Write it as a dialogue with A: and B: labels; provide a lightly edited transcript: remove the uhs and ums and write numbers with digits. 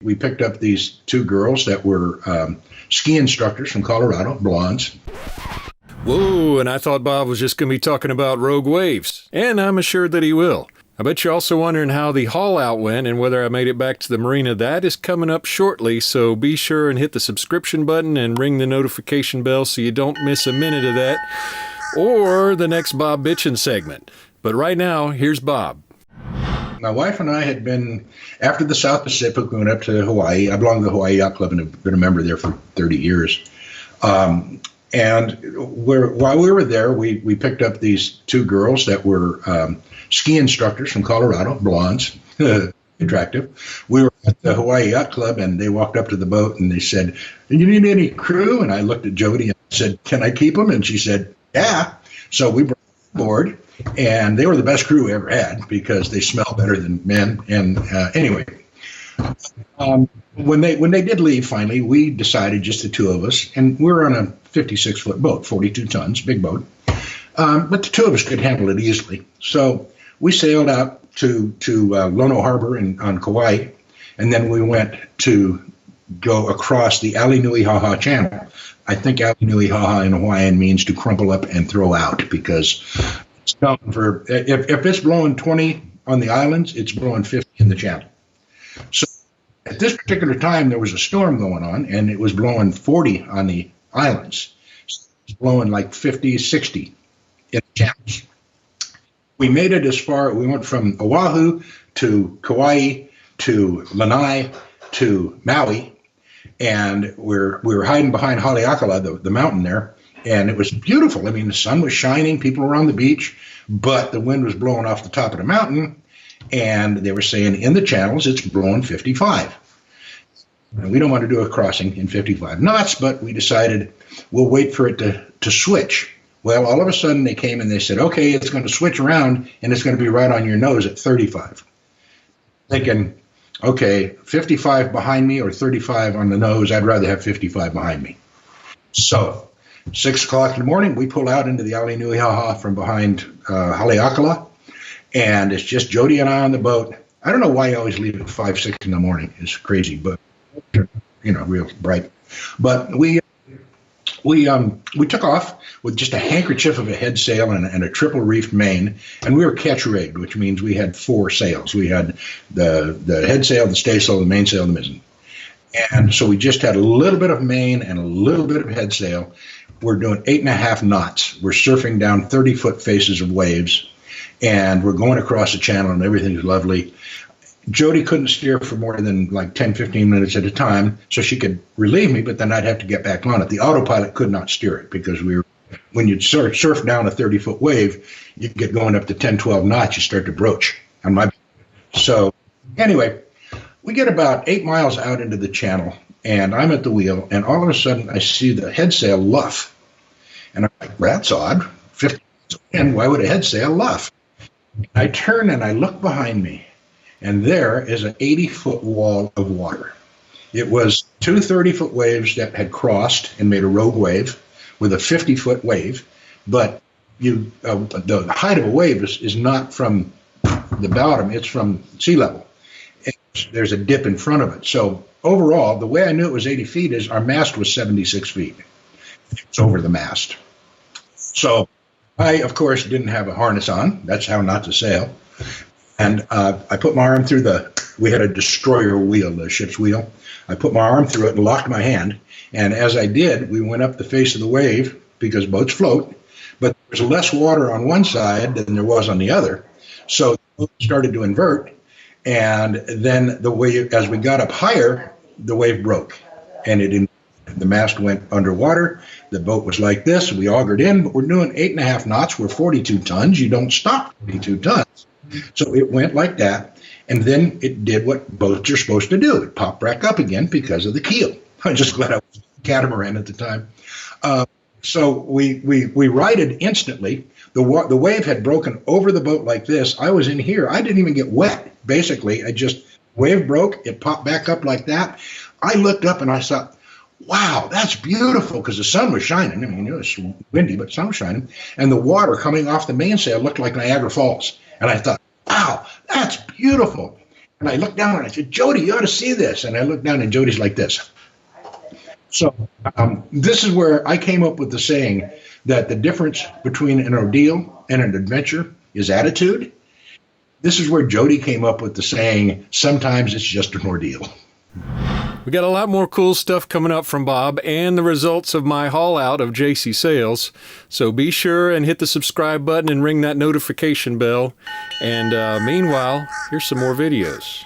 A: We picked up these two girls that were ski instructors from Colorado, blondes.
B: Whoa, and I thought Bob was just going to be talking about rogue waves, and I'm assured that he will. I bet you're also wondering how the haul out went and whether I made it back to the marina. That is coming up shortly, so be sure and hit the subscription button and ring the notification bell so you don't miss a minute of that or the next Bob Bitchin' segment. But right now, here's Bob.
A: My wife and I had been, after the South Pacific, we went up to Hawaii. I belong to the Hawaii Yacht Club and have been a member there for 30 years. And while we were there, we picked up these two girls that were ski instructors from Colorado, blondes, attractive. We were at the Hawaii Yacht Club, and they walked up to the boat, and they said, "You need any crew?" And I looked at Jody and said, "Can I keep them?" And she said, "Yeah." So we brought them aboard, and they were the best crew we ever had because they smell better than men. And anyway, when they did leave, finally, we decided, just the two of us, and we're on a 56-foot boat, 42 tons, big boat, but the two of us could handle it easily. So we sailed out to Lono Harbor on Kauai, and then we went to go across the Aliniuihaha Channel. I think Aliniuihaha in Hawaiian means to crumple up and throw out, because it's known for, if it's blowing 20 on the islands, it's blowing 50 in the channel. So at this particular time, there was a storm going on, and it was blowing 40 on the islands. So it was blowing like 50, 60 in the channels. We made it as far, we went from Oahu to Kauai to Lanai to Maui, and we were hiding behind Haleakala, the mountain there, and it was beautiful. I mean, the sun was shining, people were on the beach, but the wind was blowing off the top of the mountain, and they were saying in the channels it's blowing 55. And we don't want to do a crossing in 55 knots, but we decided we'll wait for it to switch. Well, all of a sudden they came and they said, okay, it's going to switch around and it's going to be right on your nose at 35. Thinking, okay, 55 behind me or 35 on the nose, I'd rather have 55 behind me. So 6 o'clock in the morning, we pull out into the Aliniuihaha from behind Haleakala, and it's just Jody and I on the boat. I don't know why you always leave at 5, 6 in the morning. It's crazy, but, real bright. But we took off with just a handkerchief of a head sail and a triple reefed main, and we were catch rigged, which means we had 4 sails. We had the head sail, the staysail, the mainsail, the mizzen. And so we just had a little bit of main and a little bit of head sail. We're doing 8.5 knots. We're surfing down 30-foot faces of waves, and we're going across the channel, and everything's lovely. Jody couldn't steer for more than like 10, 15 minutes at a time, so she could relieve me, but then I'd have to get back on it. The autopilot could not steer it because when you surf down a 30-foot wave, you get going up to 10, 12 knots, you start to broach on my. So anyway, we get about 8 miles out into the channel, and I'm at the wheel, and all of a sudden I see the head sail luff. And I'm like, that's odd. 50 and why would a head sail luff? I turn and I look behind me, and there is an 80-foot wall of water. It was 2 30-foot waves that had crossed and made a rogue wave with a 50-foot wave, but the height of a wave is not from the bottom, it's from sea level. There's a dip in front of it. So overall, the way I knew it was 80 feet is our mast was 76 feet. It's over the mast. So I, of course, didn't have a harness on. That's how not to sail. And I put my arm through we had a destroyer wheel, the ship's wheel. I put my arm through it and locked my hand. And as I did, we went up the face of the wave because boats float, but there's less water on one side than there was on the other. So the boat started to invert. And then as we got up higher, the wave broke, and the mast went underwater. The boat was like this. We augered in, but we're doing 8.5 knots. We're 42 tons. You don't stop 42 tons. So it went like that, and then it did what boats are supposed to do. It popped back up again because of the keel. I'm just glad I was catamaran at the time. So we righted instantly. The wave had broken over the boat like this. I was in here. I didn't even get wet. Basically, wave broke. It popped back up like that. I looked up and I thought, wow, that's beautiful, because the sun was shining. I mean, it was windy, but the sun was shining. And the water coming off the mainsail looked like Niagara Falls. And I thought, wow, that's beautiful. And I looked down and I said, Jody, you ought to see this. And I looked down and Jody's like this. So this is where I came up with the saying that the difference between an ordeal and an adventure is attitude. This is where Jody came up with the saying, sometimes it's just an ordeal.
B: We got a lot more cool stuff coming up from Bob and the results of my haul out of JC Sales. So be sure and hit the subscribe button and ring that notification bell. And meanwhile, here's some more videos.